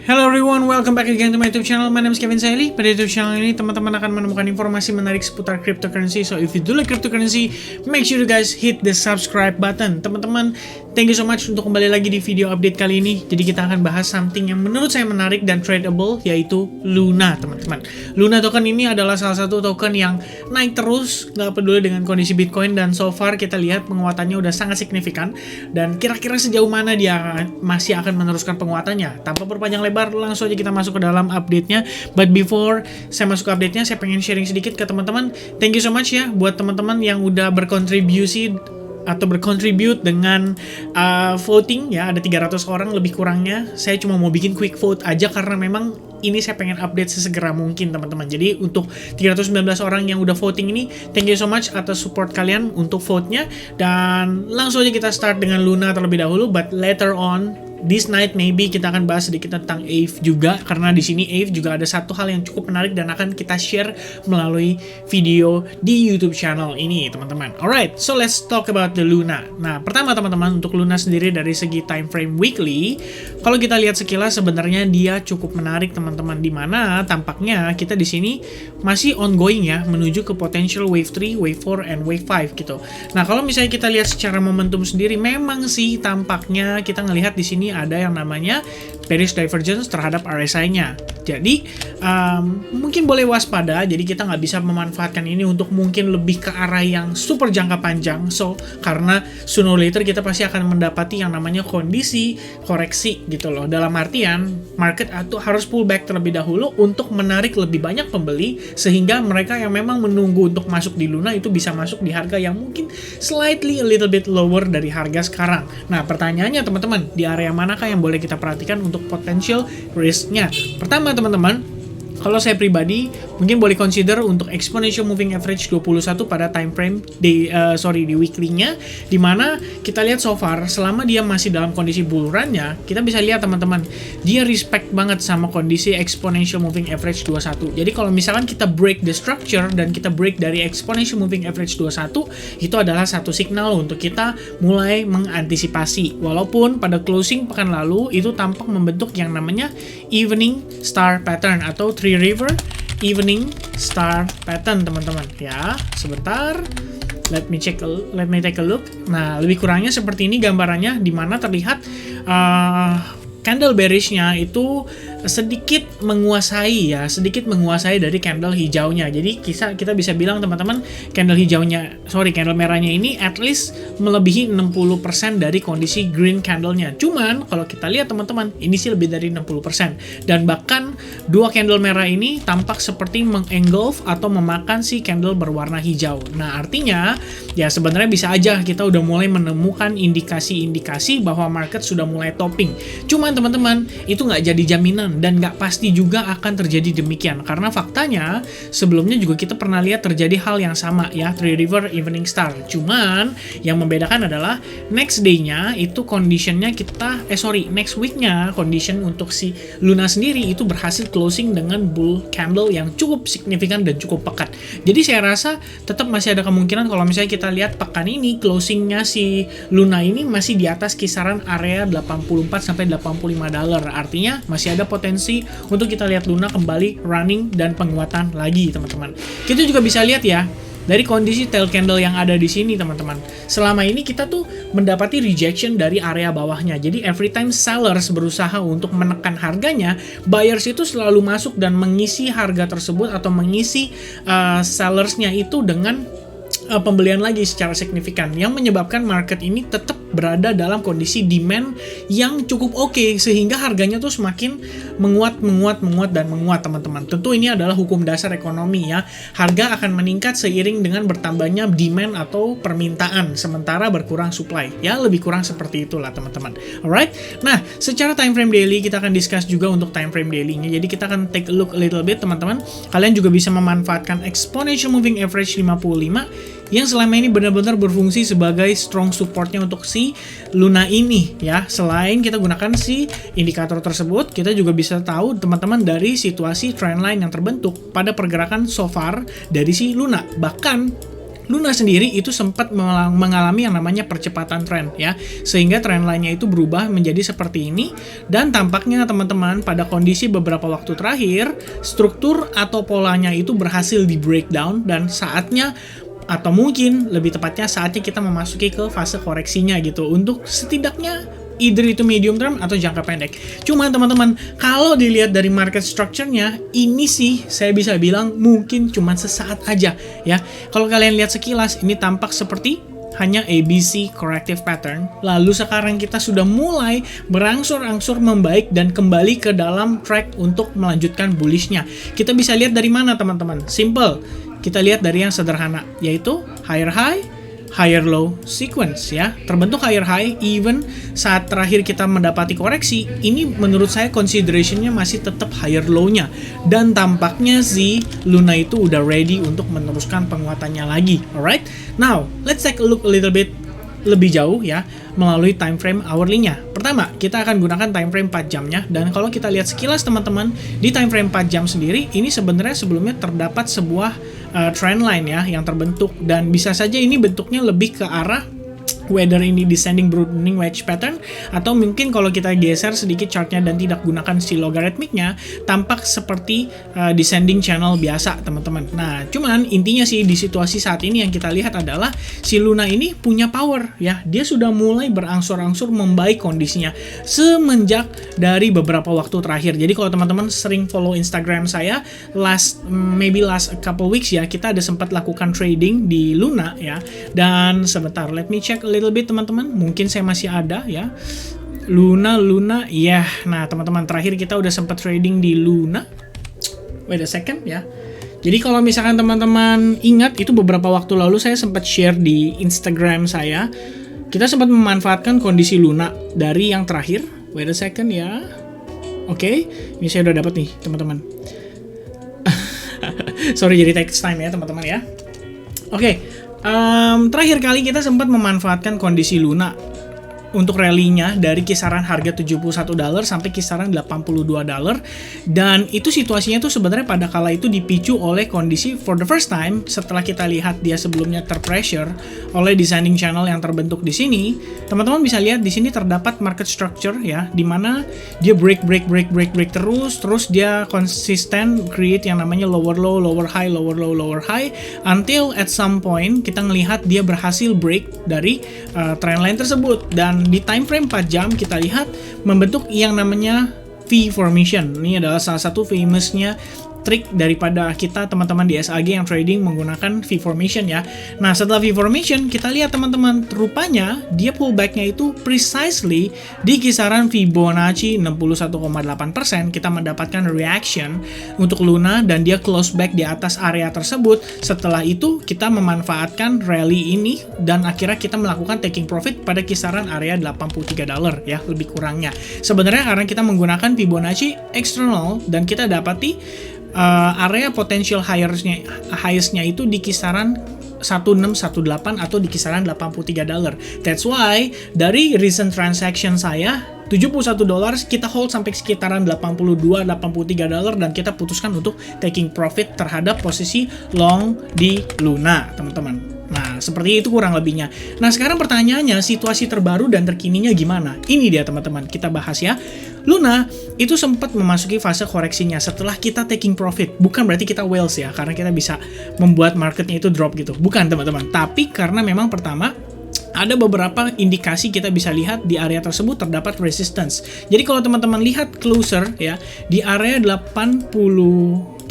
Hello everyone, welcome back again to my YouTube channel. My name is Kevin Saili. Pada YouTube channel ini, teman-teman akan menemukan informasi menarik seputar cryptocurrency. So if you do like cryptocurrency, make sure you guys hit the subscribe button. Teman-teman, thank you so much untuk kembali lagi di video update kali ini. Jadi kita akan bahas something yang menurut saya menarik dan tradable, yaitu Luna, teman-teman. Luna token ini adalah salah satu token yang naik terus, nggak peduli dengan kondisi Bitcoin, dan so far kita lihat penguatannya udah sangat signifikan. Dan kira-kira sejauh mana dia masih akan meneruskan penguatannya? Tanpa berpanjang lebar, langsung aja kita masuk ke dalam update-nya. But before saya masuk ke update-nya, saya pengen sharing sedikit ke teman-teman. Thank you so much ya buat teman-teman yang udah berkontribusi atau berkontribute dengan voting ya. Ada 300 orang lebih kurangnya. Saya cuma mau bikin quick vote aja karena memang ini saya pengen update sesegera mungkin, teman-teman. Jadi untuk 319 orang yang udah voting ini, thank you so much atas support kalian untuk vote-nya. Dan langsung aja kita start dengan Luna terlebih dahulu, but later on this night maybe kita akan bahas sedikit tentang Aave juga, karena di sini Aave juga ada satu hal yang cukup menarik dan akan kita share melalui video di YouTube channel ini, teman-teman. Alright, so let's talk about the Luna. Nah, pertama teman-teman, untuk Luna sendiri dari segi time frame weekly, kalau kita lihat sekilas sebenarnya dia cukup menarik, teman-teman, di mana tampaknya kita di sini masih ongoing ya, menuju ke potential wave 3, wave 4, and wave 5 gitu. Nah, kalau misalnya kita lihat secara momentum sendiri, memang sih tampaknya kita ngelihat di sini ada yang namanya bearish divergence terhadap RSI-nya. Jadi mungkin boleh waspada. Jadi kita nggak bisa memanfaatkan ini untuk mungkin lebih ke arah yang super jangka panjang. So karena sooner or later kita pasti akan mendapati yang namanya kondisi koreksi gitu loh. Dalam artian market atau harus pullback terlebih dahulu untuk menarik lebih banyak pembeli, sehingga mereka yang memang menunggu untuk masuk di Luna itu bisa masuk di harga yang mungkin slightly a little bit lower dari harga sekarang. Nah, pertanyaannya teman-teman, di area manakah yang boleh kita perhatikan untuk potential risk-nya? Pertama teman-teman, kalau saya pribadi mungkin boleh consider untuk exponential moving average 21 pada time frame di weekly-nya, dimana kita lihat so far selama dia masih dalam kondisi bull run-nya, kita bisa lihat teman-teman, dia respect banget sama kondisi exponential moving average 21. Jadi kalau misalkan kita break the structure dan kita break dari exponential moving average 21, itu adalah satu signal untuk kita mulai mengantisipasi. Walaupun pada closing pekan lalu itu tampak membentuk yang namanya evening star pattern atau Three River Evening Star Pattern, teman-teman. Ya, sebentar. Let me take a look. Nah, lebih kurangnya seperti ini gambarannya, di mana terlihat candle bearish-nya itu sedikit menguasai dari candle hijaunya. Jadi kita bisa bilang teman-teman, candle merahnya ini at least melebihi 60% dari kondisi green candle-nya. Cuman kalau kita lihat teman-teman, ini sih lebih dari 60%. Dan bahkan dua candle merah ini tampak seperti mengengulf atau memakan si candle berwarna hijau. Nah, artinya ya sebenarnya bisa aja kita udah mulai menemukan indikasi-indikasi bahwa market sudah mulai topping. Cuman teman-teman, itu nggak jadi jaminan dan nggak pasti juga akan terjadi demikian, karena faktanya sebelumnya juga kita pernah lihat terjadi hal yang sama ya, Three River Evening Star. Cuman yang membedakan adalah next day-nya itu conditionnya next week-nya condition untuk si Luna sendiri itu berhasil closing dengan bull candle yang cukup signifikan dan cukup pekat. Jadi saya rasa tetap masih ada kemungkinan kalau misalnya kita lihat pekan ini closing-nya si Luna ini masih di atas kisaran area 84 sampai 85 $. Artinya masih ada potensi untuk kita lihat Luna kembali running dan penguatan lagi, teman-teman. Kita juga bisa lihat ya dari kondisi tail candle yang ada di sini, teman-teman. Selama ini kita tuh mendapati rejection dari area bawahnya. Jadi every time sellers berusaha untuk menekan harganya, buyers itu selalu masuk dan mengisi harga tersebut atau mengisi sellersnya itu dengan pembelian lagi secara signifikan, yang menyebabkan market ini tetap berada dalam kondisi demand yang cukup oke, sehingga harganya tuh semakin menguat, teman-teman. Tentu ini adalah hukum dasar ekonomi ya. Harga akan meningkat seiring dengan bertambahnya demand atau permintaan, sementara berkurang supply. Ya, lebih kurang seperti itulah, teman-teman. Alright. Nah, secara time frame daily kita akan discuss juga untuk time frame daily-nya. Jadi kita akan take a look a little bit, teman-teman. Kalian juga bisa memanfaatkan exponential moving average 55 yang selama ini benar-benar berfungsi sebagai strong supportnya untuk si Luna ini ya. Selain kita gunakan si indikator tersebut, kita juga bisa tahu teman-teman dari situasi trendline yang terbentuk pada pergerakan so far dari si Luna. Bahkan Luna sendiri itu sempat mengalami yang namanya percepatan tren ya, sehingga tren lainnya itu berubah menjadi seperti ini, dan tampaknya teman-teman pada kondisi beberapa waktu terakhir struktur atau polanya itu berhasil di breakdown, dan saatnya atau mungkin lebih tepatnya saatnya kita memasuki ke fase koreksinya gitu, untuk setidaknya either itu medium term atau jangka pendek. Cuman teman-teman, kalau dilihat dari market structure-nya, ini sih saya bisa bilang mungkin cuman sesaat aja ya. Kalau kalian lihat sekilas, ini tampak seperti hanya ABC corrective pattern. Lalu sekarang kita sudah mulai berangsur-angsur membaik dan kembali ke dalam track untuk melanjutkan bullishnya. Kita bisa lihat dari mana teman-teman? Simple. Kita lihat dari yang sederhana, yaitu higher high, higher low sequence ya. Terbentuk higher high even saat terakhir kita mendapati koreksi. Ini menurut saya consideration-nya masih tetap higher low-nya, dan tampaknya si Luna itu udah ready untuk meneruskan penguatannya lagi. Alright, now let's take a look a little bit lebih jauh ya melalui time frame hourly-nya. Pertama, kita akan gunakan time frame 4 jamnya, dan kalau kita lihat sekilas teman-teman, di time frame 4 jam sendiri ini sebenarnya sebelumnya terdapat sebuah trend line ya yang terbentuk, dan bisa saja ini bentuknya lebih ke arah whether ini descending broadening wedge pattern, atau mungkin kalau kita geser sedikit chartnya dan tidak gunakan si logarithmicnya, tampak seperti descending channel biasa teman-teman. Nah, cuman intinya sih di situasi saat ini yang kita lihat adalah si Luna ini punya power ya, dia sudah mulai berangsur-angsur membaik kondisinya semenjak dari beberapa waktu terakhir. Jadi kalau teman-teman sering follow Instagram saya, maybe last couple weeks ya, kita ada sempat lakukan trading di Luna ya, dan sebentar, let me check a little bit teman-teman, mungkin saya masih ada ya. Luna ya. Nah teman-teman, terakhir kita udah sempat trading di Luna, wait a second ya. Jadi kalau misalkan teman-teman ingat, itu beberapa waktu lalu saya sempat share di Instagram saya, kita sempat memanfaatkan kondisi Luna dari yang terakhir. Wait a second ya. Oke, ini saya udah dapat nih teman-teman. Sorry, jadi takes time ya teman-teman ya. Oke. Terakhir kali kita sempat memanfaatkan kondisi Luna untuk rally-nya dari kisaran harga $71 sampai kisaran $82, dan itu situasinya tuh sebenarnya pada kala itu dipicu oleh kondisi for the first time setelah kita lihat dia sebelumnya terpressure oleh descending channel yang terbentuk di sini. Teman-teman bisa lihat di sini terdapat market structure ya, di mana dia break terus dia konsisten create yang namanya lower low, lower high, lower low, lower high, until at some point kita ngelihat dia berhasil break dari trend line tersebut, dan di time frame 4 jam kita lihat membentuk yang namanya V formation. Ini adalah salah satu famousnya trik daripada kita teman-teman di SAG yang trading menggunakan V formation ya. Nah setelah V formation kita lihat teman-teman, rupanya dia pullbacknya itu precisely di kisaran Fibonacci 61,8%. Kita mendapatkan reaction untuk Luna dan dia close back di atas area tersebut. Setelah itu kita memanfaatkan rally ini dan akhirnya kita melakukan taking profit pada kisaran area $83 ya, lebih kurangnya. Sebenarnya karena kita menggunakan Fibonacci external dan kita dapati area potential highest-nya itu di kisaran 1618 atau di kisaran $83. That's why dari recent transaction saya $71 kita hold sampai sekitaran $82-83 dan kita putuskan untuk taking profit terhadap posisi long di Luna teman-teman. Nah, seperti itu kurang lebihnya. Nah, sekarang pertanyaannya, situasi terbaru dan terkininya gimana? Ini dia teman-teman, kita bahas ya. Luna itu sempat memasuki fase koreksinya setelah kita taking profit. Bukan berarti kita whales ya, karena kita bisa membuat marketnya itu drop gitu. Bukan teman-teman, tapi karena memang pertama, ada beberapa indikasi kita bisa lihat di area tersebut terdapat resistance. Jadi kalau teman-teman lihat closer ya, di area $83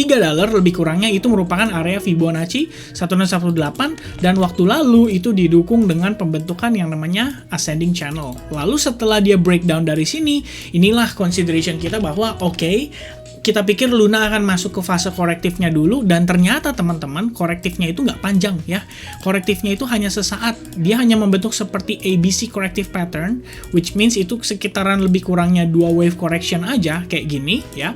lebih kurangnya itu merupakan area Fibonacci 1618 dan waktu lalu itu didukung dengan pembentukan yang namanya ascending channel. Lalu setelah dia breakdown dari sini, inilah consideration kita bahwa oke, kita pikir Luna akan masuk ke fase korektifnya dulu, dan ternyata teman-teman korektifnya itu nggak panjang ya. Korektifnya itu hanya sesaat, dia hanya membentuk seperti ABC corrective pattern, which means itu sekitaran lebih kurangnya 2 wave correction aja kayak gini ya.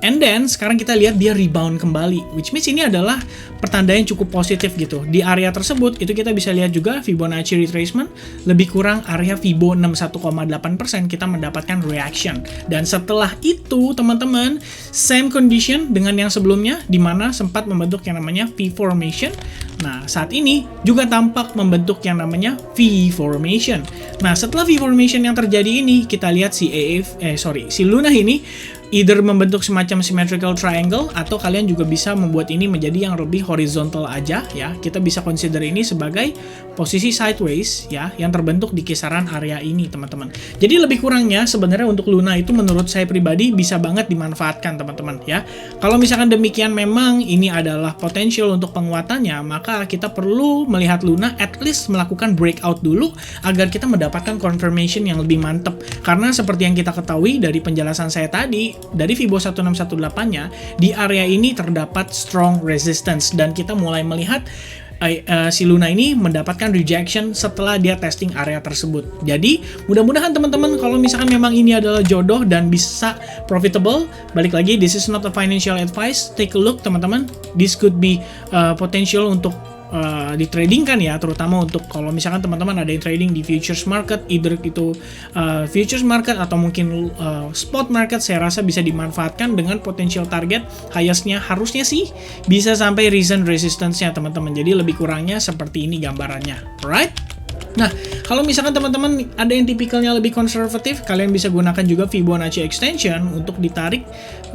And then sekarang kita lihat dia rebound kembali, which means ini adalah pertandaan yang cukup positif gitu. Di area tersebut itu kita bisa lihat juga Fibonacci retracement lebih kurang area Fibo 61,8% kita mendapatkan reaction. Dan setelah itu teman-teman, same condition dengan yang sebelumnya di mana sempat membentuk yang namanya V formation. Nah, saat ini juga tampak membentuk yang namanya V formation. Nah, setelah V formation yang terjadi ini, kita lihat si Luna ini either membentuk semacam symmetrical triangle, atau kalian juga bisa membuat ini menjadi yang lebih horizontal aja ya. Kita bisa consider ini sebagai posisi sideways ya, yang terbentuk di kisaran area ini teman-teman. Jadi lebih kurangnya sebenarnya untuk Luna itu menurut saya pribadi bisa banget dimanfaatkan teman-teman ya. Kalau misalkan demikian memang ini adalah potensial untuk penguatannya, maka kita perlu melihat Luna at least melakukan breakout dulu agar kita mendapatkan confirmation yang lebih mantap. Karena seperti yang kita ketahui dari penjelasan saya tadi, dari Fibo 1618-nya, di area ini terdapat strong resistance dan kita mulai melihat si Luna ini mendapatkan rejection setelah dia testing area tersebut. Jadi mudah-mudahan teman-teman kalau misalkan memang ini adalah jodoh dan bisa profitable, balik lagi, this is not a financial advice, take a look teman-teman, this could be potential untuk di trading kan ya, terutama untuk kalau misalkan teman-teman ada yang trading di futures market, either itu futures market atau mungkin spot market, saya rasa bisa dimanfaatkan dengan potensial target highest-nya harusnya sih bisa sampai recent resistance-nya teman-teman. Jadi lebih kurangnya seperti ini gambarannya, alright? Nah, kalau misalkan teman-teman ada yang tipikalnya lebih konservatif, kalian bisa gunakan juga Fibonacci extension untuk ditarik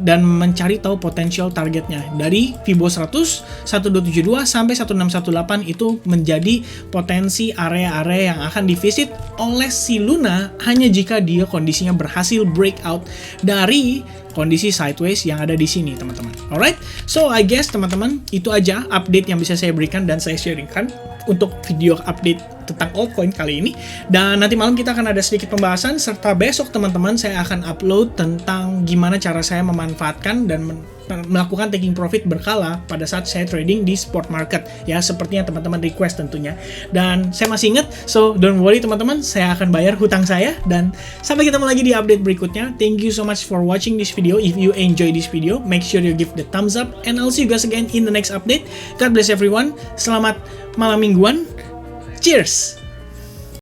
dan mencari tahu potensial targetnya. Dari Fibo 100, 1272 sampai 1618 itu menjadi potensi area-area yang akan divisit oleh si Luna hanya jika dia kondisinya berhasil breakout dari kondisi sideways yang ada di sini teman-teman. Alright, so I guess teman-teman itu aja update yang bisa saya berikan dan saya sharingkan untuk video update tentang altcoin kali ini. Dan nanti malam kita akan ada sedikit pembahasan, serta besok teman-teman saya akan upload tentang gimana cara saya memanfaatkan dan melakukan taking profit berkala pada saat saya trading di spot market ya, seperti yang teman-teman request tentunya. Dan saya masih ingat, so don't worry teman-teman, saya akan bayar hutang saya. Dan sampai ketemu lagi di update berikutnya. Thank you so much for watching this video. If you enjoy this video, make sure you give the thumbs up, and I'll see you guys again in the next update. God bless everyone, selamat malam mingguan, cheers.